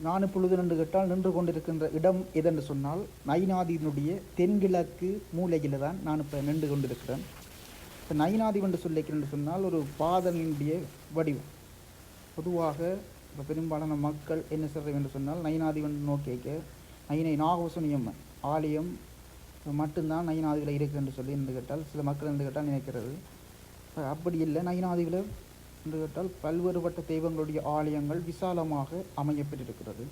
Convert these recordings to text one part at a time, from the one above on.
நான் இப்பொழுது நின்று கேட்டால் நின்று கொண்டிருக்கின்ற இடம் எதென்று சொன்னால் நயினாதியினுடைய தென்கிழக்கு மூலையில் தான் நான் இப்போ நின்று கொண்டிருக்கிறேன். இப்போ நயினாதி என்று சொல்லிக்கிறேன் சொன்னால் ஒரு பாதனினுடைய வடிவம். பொதுவாக இப்போ பெரும்பாலான மக்கள் என்ன சொல்கிறேன் என்று சொன்னால் நயினாதி வந்து நோக்கிக்க நயினை நாகவசனியம்மன் ஆலயம் மட்டும்தான் நயினாதியில் இருக்குது என்று சொல்லி என்று கேட்டால் சில மக்கள் என்று கேட்டால் நினைக்கிறது. அப்படி இல்லை. நயினாதியில் என்று கேட்டால் பல்வேறுபட்ட தெய்வங்களுடைய ஆலயங்கள் விசாலமாக அமையப்பட்டிருக்கிறது.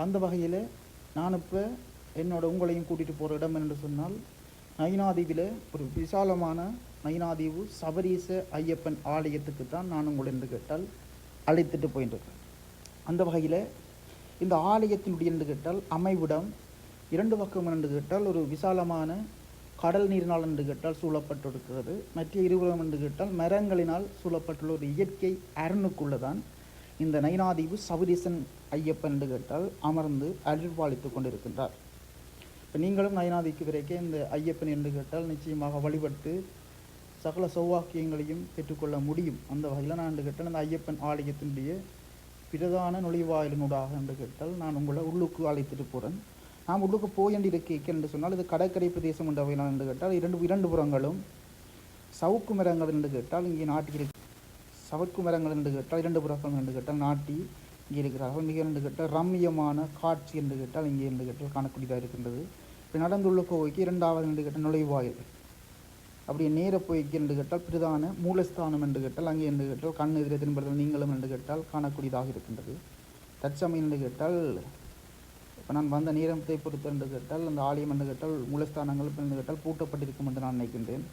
அந்த வகையில் நான் இப்போ உங்களையும் கூட்டிகிட்டு போகிற இடம் என்று சொன்னால் நயினாதீவில் ஒரு விசாலமான நயினாதீவு சபரீச ஐயப்பன் ஆலயத்துக்கு தான் நான் உங்களை என்று கேட்டால் அழைத்துட்டு போயிட்டுருக்கேன். அந்த வகையில் இந்த ஆலயத்தினுடைய என்று கேட்டால் அமைவிடம் இரண்டு பக்கம் என்று கேட்டால் ஒரு விசாலமான கடல் நீரினால் என்று கேட்டால் சூழப்பட்டிருக்கிறது. மற்ற இருபுறம் என்று கேட்டால் மரங்களினால் சூழப்பட்டுள்ள ஒரு இயற்கை அரணுக்குள்ளதான் இந்த நயினாதீவு சபரீசன் ஐயப்பன் என்று கேட்டால் அமர்ந்து அருள்பாலித்து கொண்டிருக்கின்றார். இப்போ நீங்களும் நயினாதிக்கு வரைக்கும் இந்த ஐயப்பன் என்று கேட்டால் நிச்சயமாக வழிபட்டு சகல சௌவாக்கியங்களையும் பெற்றுக்கொள்ள முடியும். அந்த வகையில் நான் என்று கேட்டால் அந்த ஐயப்பன் ஆலயத்தினுடைய பிரதான நுழைவாயிலினூடாக என்று கேட்டால் நான் உங்களை உள்ளுக்கு அழைத்துட்டு போகிறேன். நாம் உள்ளுக்கு போயண்டி இருக்கேன் என்று சொன்னால் இது கடற்கரை பிரதேசம் என்ற வகையில் என்று கேட்டால் இரண்டு புறங்களும் சவுக்கு மரங்கள் என்று கேட்டால் இங்கே நாட்டி சவுக்கு மரங்கள் என்று கேட்டால் இரண்டு புறங்கள் என்று கேட்டால் நாட்டி இங்கே இருக்கிறார்கள். மிக என்று கேட்டால் ரம்மியமான காட்சி என்று கேட்டால் இங்கே என்று கேட்டால் காணக்கூடியதாக இருக்கின்றது. இப்போ நடந்துள்ள கோவைக்கு இரண்டாவது என்று கேட்டால் நுழைவாயில் அப்படியே நேர போய்க்கு என்று கேட்டால் பிரதான மூலஸ்தானம் என்று கேட்டால் அங்கே என்று கேட்டால் கண் எதிரே தென்படுதல் நீங்களும் என்று கேட்டால் காணக்கூடியதாக இருக்கின்றது. தற்சமயம் என்று கேட்டால் இப்போ நான் வந்த நேரத்தை பொறுத்து என்று கேட்டால் அந்த ஆலயம் என்று கேட்டால் மூலஸ்தானங்கள் என்று கேட்டால் பூட்டப்பட்டிருக்கும் என்று நான் நினைக்கின்றேன்.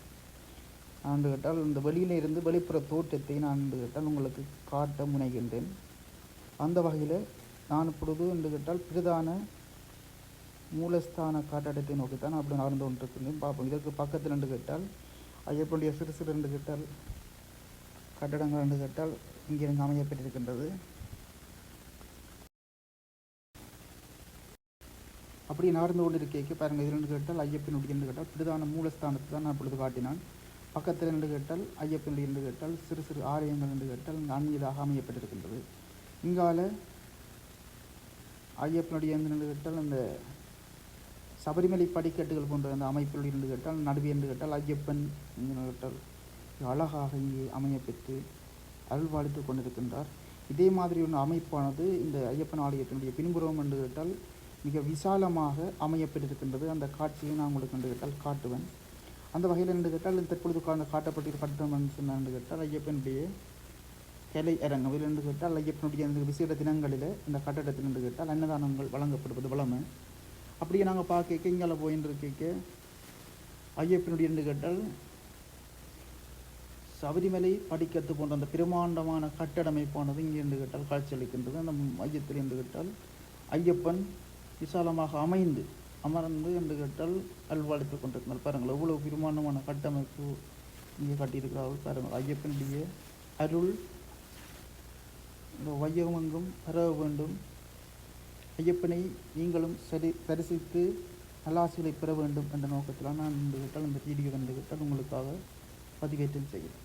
நான் என்று கேட்டால் இந்த வெளியிலே இருந்து வெளிப்புற தோற்றத்தை நான் என்று கேட்டால் உங்களுக்கு காட்ட முனைகின்றேன். அந்த வகையில் நான் இப்பொழுது என்று கேட்டால் பிரதான மூலஸ்தான காட்டடத்தை நோக்கித்தான் அப்படி நடந்து கொண்டிருக்கின்றேன். பார்ப்போம். இதற்கு பக்கத்தில் என்று கேட்டால் ஐயப்பனுடைய சிறு சிறு என்று கேட்டால் கட்டடங்கள் என்று கேட்டால் இங்கிருந்து அமையப்பட்டிருக்கின்றது. அப்படி நடந்து கொண்டு இருக்க பாருங்கள். இதில் என்று கேட்டால் ஐயப்பனுடைய என்று கேட்டால் பிரதான மூலஸ்தானத்தை தான் நான் இப்பொழுது காட்டினான். பக்கத்தில் என்று கேட்டால் ஐயப்பனுடைய என்று கேட்டால் சிறு சிறு ஆலயங்கள் என்று கேட்டால் இங்கே அந்நியதாக அமையப்பட்டிருக்கின்றது. இங்கால ஐயப்பனுடைய என்று கேட்டால் அந்த சபரிமலை படிக்கட்டுகள் போன்ற அந்த அமைப்பில் இருந்து கேட்டால் நடுவே என்று கேட்டால் ஐயப்பன் என்று கேட்டால் அழகாக இங்கே அமையப்பெற்று அருள்பாலித்து கொண்டிருக்கின்றார். இதே மாதிரி ஒன்று அமைப்பானது இந்த ஐயப்பன் ஆலயத்தினுடைய பின்புறம் என்று கேட்டால் மிக விசாலமாக அமையப்பட்டிருக்கின்றது. அந்த காட்சியை நான் உங்களுக்கு என்று கேட்டால் காட்டுவேன். அந்த வகையில் என்று கேட்டால் தற்பொழுது காட்டப்பட்டிருக்க கட்டணம் என்று சொன்ன என்று கேட்டால் ஐயப்பனுடைய கலை அரங்கம் என்று கேட்டால் ஐயப்பனுடைய அந்த விசேட தினங்களில் இந்த கட்டடத்தில் என்று கேட்டால் அன்னதானங்கள் வழங்கப்படுவது வளமை. அப்படியே நாங்கள் பார்க்க இங்கால போயின்னு கேட்க ஐயப்பனுடைய என்று கேட்டால் சபரிமலை படிக்கட்டு போன்ற அந்த பிரமாண்டமான கட்டடமைப்பானது இங்கே என்று கேட்டால் காட்சியளிக்கின்றது. அந்த மையத்தில் என்று கேட்டால் ஐயப்பன் விசாலமாக அமர்ந்து என்று கேட்டால் அல்வாளித்து கொண்டிருக்கிறார். பாருங்கள் எவ்வளவு பிரமாண்டமான கட்டமைப்பு இங்கே கட்டியிருக்கிறார்கள். பாருங்கள் ஐயப்பனுடைய அருள் இந்த வையகமெங்கும் பெற வேண்டும். ஐயப்பனை நீங்களும் தரிசித்து நல்லாசிகளை பெற வேண்டும் என்ற நோக்கத்தில் நான் இந்த வீடியோ வந்து உங்களுக்காக பதிவேற்றம் செய்கிறேன்.